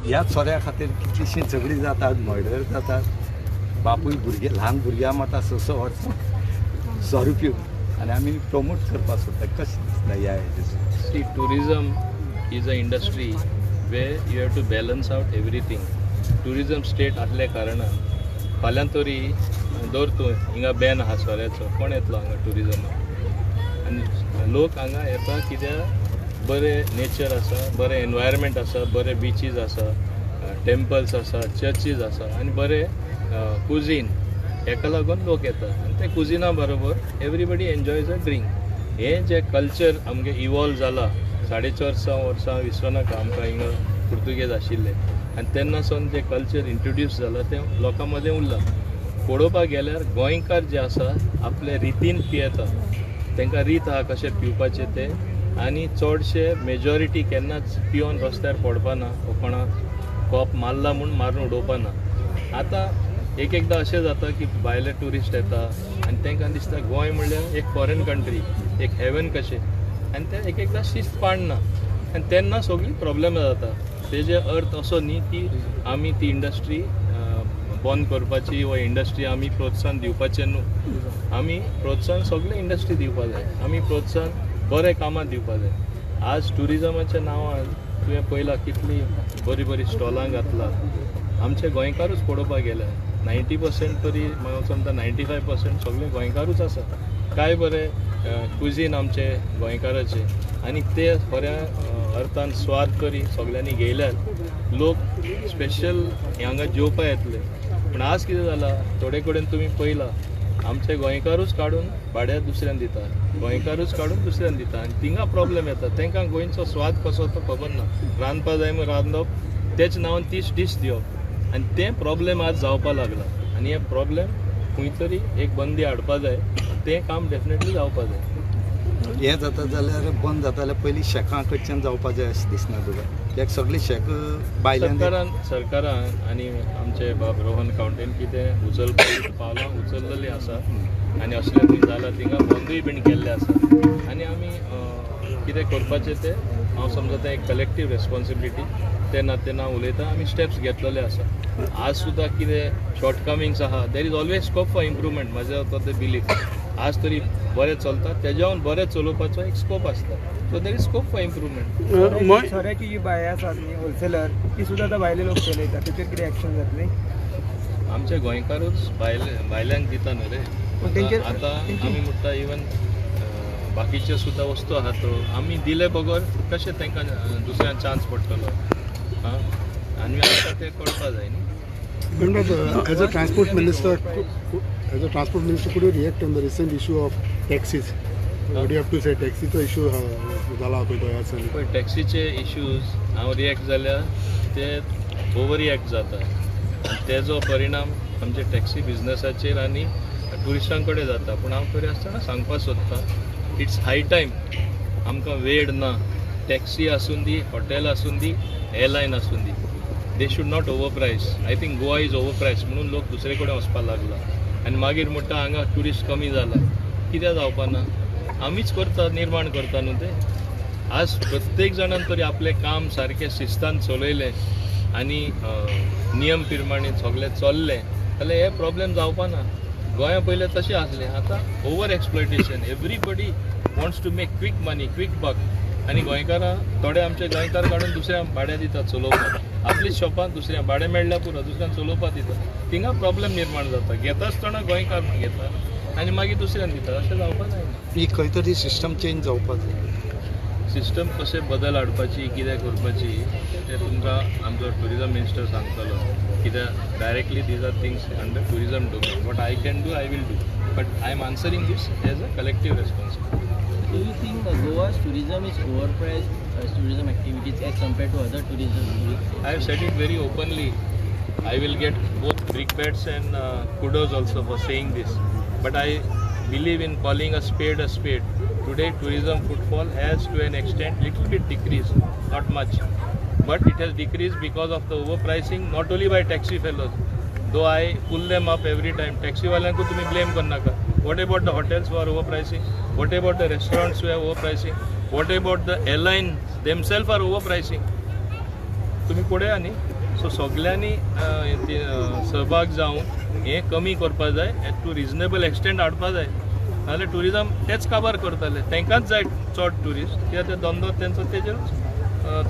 ह्या चोऱ्या खातीर कितलीशीं झगडीं जातात, मर्डर जातात. बापूय भुरगे ल्हान भुरग्यां मात 6 वर्सां सोरो पिवन आनी आमी प्रमोट करपाक सोदता. कशें दिसता ह्या हेजेर? See, tourism is an industry where you have to balance out everything. Tourism state असल्या कारणान फाल्यां तरी दर तूं हिंगा बॅन आहा सोऱ्याचो, कोण येतलो हांगा टुरिजमाक? आनी लोक हांगा येता कित्याक बरें नेचर आसा, बरें एनवायरमेंट आसा, बरे बिचीज आसा, टेम्पल्स आसा, चर्चीज आसा आनी बरें कुझीन. हेका लागून लोक येता आनी ते कुझिना बरोबर एवरीबडी एन्जॉयज अ ड्रिंक. हें जें कल्चर आमगे इवॉल्व जाला 450 वर्सां विसरनाका आमकां हिंगा पुर्तुगेज आशिल्ले आनी तेन्नासून जें कल्चर इंट्रोड्यूस जालां तें लोकां मदें उरलां. पळोवपाक गेल्यार गोंयकार जे आसा आपले रितीन पियेता, तांकां रीत आहा कशें पिवपाचें तें, आनी चडशे मेजॉरिटी केन्नाच पिवन रस्त्यार पडपाना वो कोणाक कॉप मारला म्हूण मारून उडोवपाना. आतां एकदां अशें जाता की भायले ट्युरिस्ट येता आनी तांकां दिसता गोंय म्हणल्यार एक फॉरेन कंट्री, एक हेवन कशें, आनी ते एकदां शिस्त पाडना आनी तेन्ना सगळी प्रॉब्लेम जाता. तेजे अर्थ असो न्ही की आमी ती इंडस्ट्री बंद करपाची वा इंडस्ट्री आमी प्रोत्साहन दिवपाचें न्हू. आमी प्रोत्साहन सगळे इंडस्ट्री दिवपाक जाय, आमी प्रोत्साहन बरे कामां दिवपाक जाय. आज टुरिजमाच्या नांवान तुवें पळयलां कितली बरी बरी स्टॉलां घातला. आमचे गोंयकारूच पळोवपाक गेल्यार 90% तरी म्हाका समजा 95% सगळे गोंयकारूच आसा. काय बरे कुझीन आमचे गोंयकाराचे आनी ते खऱ्या अर्थान स्वाद करी सगळ्यांनी घेयल्यार लोक स्पेशल हांगा जेवपा येतले. पूण आज कितें जालां, थोडे कडेन तुमी पळयलां आमचे गोंयकारूच काडून भाड्यार दुसऱ्यान दिता, गोंयकारूच काडून दुसऱ्यान दिता आनी थिंगा प्रॉब्लेम येता. तांकां गोंयचो स्वाद कसो तो खबर ना. रांदपा जाय म्हूण रांदप, तेच नांवान तीच डीश दिवप आनी तें प्रॉब्लेम आज जावपाक लागला. आनी हे प्रॉब्लेम खंय तरी एक बंदी हाडपा जाय, तें काम डेफिनेटली जावपा जाय. हें जाता जाल्यार बंद जाता जाल्यार पयलीं शेकां कडच्यान जावपाक जाय अशें दिसना तुका? कित्याक सगळीं शेक भायल्यान सरकारान आनी आमचे बाब रोहन कावंटेन कितें उचलपाची पावलां उचललेलीं आसा आनी असलें खंय जालां थिंगा बंदूय बीन केल्लें आसा आनी आमी कितें करपाचें तें हांव समजता एक कलेक्टीव रेस्पॉन्सिबिलिटी ते नातेन हांव उलयतां. आमी स्टेप्स घेतलेले आसा. आज सुद्दां कितें शॉर्टकमिंग्स आहा, there is always scope for improvement. म्हाजें तो ते बिलीफ आज तरी बरें चलता, तेज्यावन बरें चलोवपाचो एक स्कोप आसता. So there is scope for improvement. सोऱ्याची जी बाय आसात न्ही होलसेलर, ती सुद्दां आतां भायले लोक चलयता, तेचेर कितें एक्शन जातली? आमचे गोंयकारूच भायल्यांक दिता न्हू रे. आतां आमी म्हणटा इवन बाकीचे सुद्दां वस्तू आहा त्यो आमी दिले बगर कशें तांकां दुसऱ्यान चान्स पडटलो आनी आमकां तें कळपा जाय न्ही. As a transport minister, could you react on the recent issue of taxis? What do you have to say? Taxi issue जाला पळय गोंयांत. पळय टॅक्सीचे इश्यूज हांव रिएक्ट जाल्यार ते ओवर रिएक्ट जाता. तेजो परिणाम आमचे टॅक्सी बिजनेसाचेर आनी ट्युरिस्टां कडेन जाता. पूण हांव खरें आसतना सांगपाक सोदतां, इट्स हाय टायम. आमकां वेळ ना. टॅक्सी आसूं दी, हॉटेल आसूं दी, एअरलायन आसूं दी, दे शूड नॉट ओवर प्रायस. I think Goa is over प्रायस म्हणून लोक दुसरे कडेन वचपाक लागला आनी मागीर म्हणटा हांगा ट्युरिस्ट कमी जाला. कित्याक जावपा ना? आमीच करता, निर्माण करता न्हू ते. आज प्रत्येक जाणान तरी आपलें काम सारकें शिस्तान चलयलें आनी नियम प्रमाणे सगळें चल्लें जाल्यार हे प्रॉब्लेम जावपा ना. गोंया पयलें तशें आसलें, आतां over exploitation. Everybody wants to make quick money, quick buck. आनी गोंयकारां थोडे आमचे गोंयकार काडून दुसऱ्यांक भाड्या दितात चलोवपाक. आपलीच शॉपां दुसऱ्या भाडें मेळ्ळ्या पुरो दुसऱ्यांक चलोवपाक दिता. थिंगा प्रॉब्लेम निर्माण जाता. घेता आसतना गोंयकार घेता आनी मागीर दुसऱ्यांक दिता. अशें जावपा जायना. ही खंय तरी सिस्टम चेंज जावपाक जाय. सिस्टम कशें बदल हाडपाची, कितें करपाची तें तुमकां आमचो ट्युरिजम मिनिस्टर सांगतलो. कित्याक directly these are things under tourism domain. What I can do I will do, but I am answering this as a collective responsibility. Do you think Goa's tourism is overpriced as tourism activities as compared to other tourism? I have said it very openly. I will get both brickbats and kudos also for saying this. But I believe in calling a spade a spade. Today tourism footfall has to an extent little bit decreased, not much. But it has decreased because of the overpricing, not only by taxi fellows. Though I pull them up every time. Taxi वाल्यांकू तुम्ही blame कर नाका. What about the hotels who are overpricing? What about the restaurants who are overpricing? What about the airlines themselves are overpricing? तुमी पळया न्ही so सगळ्यांनी सहभाग जावन हे कमी करपा जाय टू रिजनेबल एक्सटेंट हाडपा जाय नाजाल्यार टुरिजम तेच काबार करतले तांकांच जाय चड ट्युरिस्ट कित्याक ते धंदो तेंचो तेजेरूच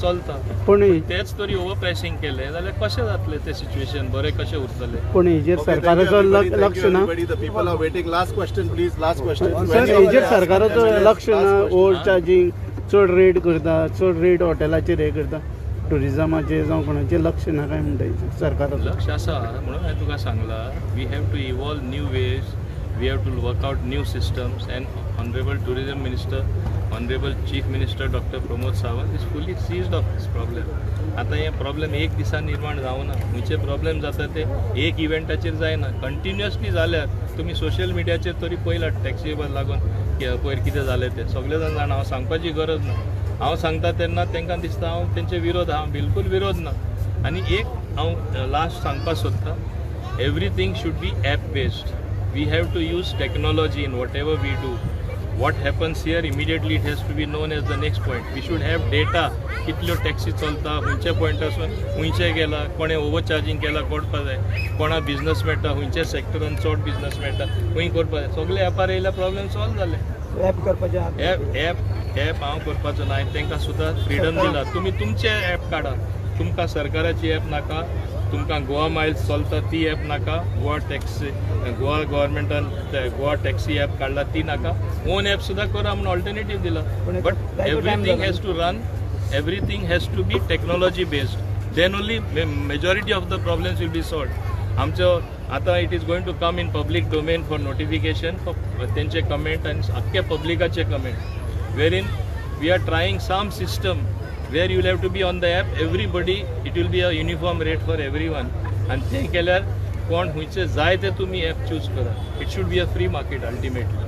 चलता पण तेच तरी ओवर प्रायसींग केले जाल्यार कशें जातलें तें सिच्युएशन बरें कशें उरतलें पण हेजेर सरकाराचो लक्ष ना People are waiting. Last question, please. Last question. Sir हेजेर सरकाराचो लक्ष ना ओवर चार्जींग चड रेट करता चड रेट हॉटेलाचेर हे करता टुरिजमाचेर जावं कोणाचेर लक्ष ना काय म्हणटा सरकाराचो लक्ष आसा म्हणून हांवें तुका सांगलां we have to evolve new ways we have to work out new systems and honourable tourism minister honourable chief minister doctor Pramod Sawant is fully seized of this problem आतां हे प्रॉब्लेम एक दिसान निर्माण जावना खंयचे प्रॉब्लेम जाता ते एक इव्हेंटाचेर जायना कंटिन्युअसली जाल्यार तुमी सोशल मिडियाचेर तरी पळयलात टॅक्सी लागून पयर कितें जालें तें सगळे जाण जाणा हांव सांगपाची गरज ना हांव सांगता तेन्ना तांकां दिसता हांव तेंचे विरोध हांव बिलकूल विरोध ना आनी एक हांव लास्ट सांगपाक सोदतां everything should be app based we have to use technology in whatever we do what happens here immediately it has to be known as the next point we should have data कितल्यो taxi चलता खंयचे पॉयंटासून खंयचे गेला कोणे over charging केला कळपा जाय कोणा बिझनस मेळटा खंयच्या सॅक्टरान चड बिझनस मेळटा खंय करपा जाय सगळे ॲपार येयल्यार प्रॉब्लेम सॉल्व जाले ॲप करपाचें ॲप हांव करपाचो ना हांवें तांकां सुद्दां फ्रिडम दिला तुमी तुमचे ॲप काडा तुमकां सरकाराची ॲप नाका तुमकां गोवा मायल्स चलता ती ॲप नाका गोवा टॅक्सी गोवा गव्हर्मेंटान गोवा टॅक्सी ॲप काडला ती नाका ओन ॲप सुद्दां करा म्हणून ऑल्टरनेटीव दिला but everything has to be technology based then only majority of the problems will be solve आमचो आतां it is going to come in public domain for notification for तेंचे कमेंट आनी आख्या पब्लिकाचे कमेंट वेर in we are trying some system where you will have to be on the app everybody it will be a uniform rate for everyone and ते केल्यार कोण खंयचे जाय ते तुमी ॲप चूज करा it should be a free market ultimately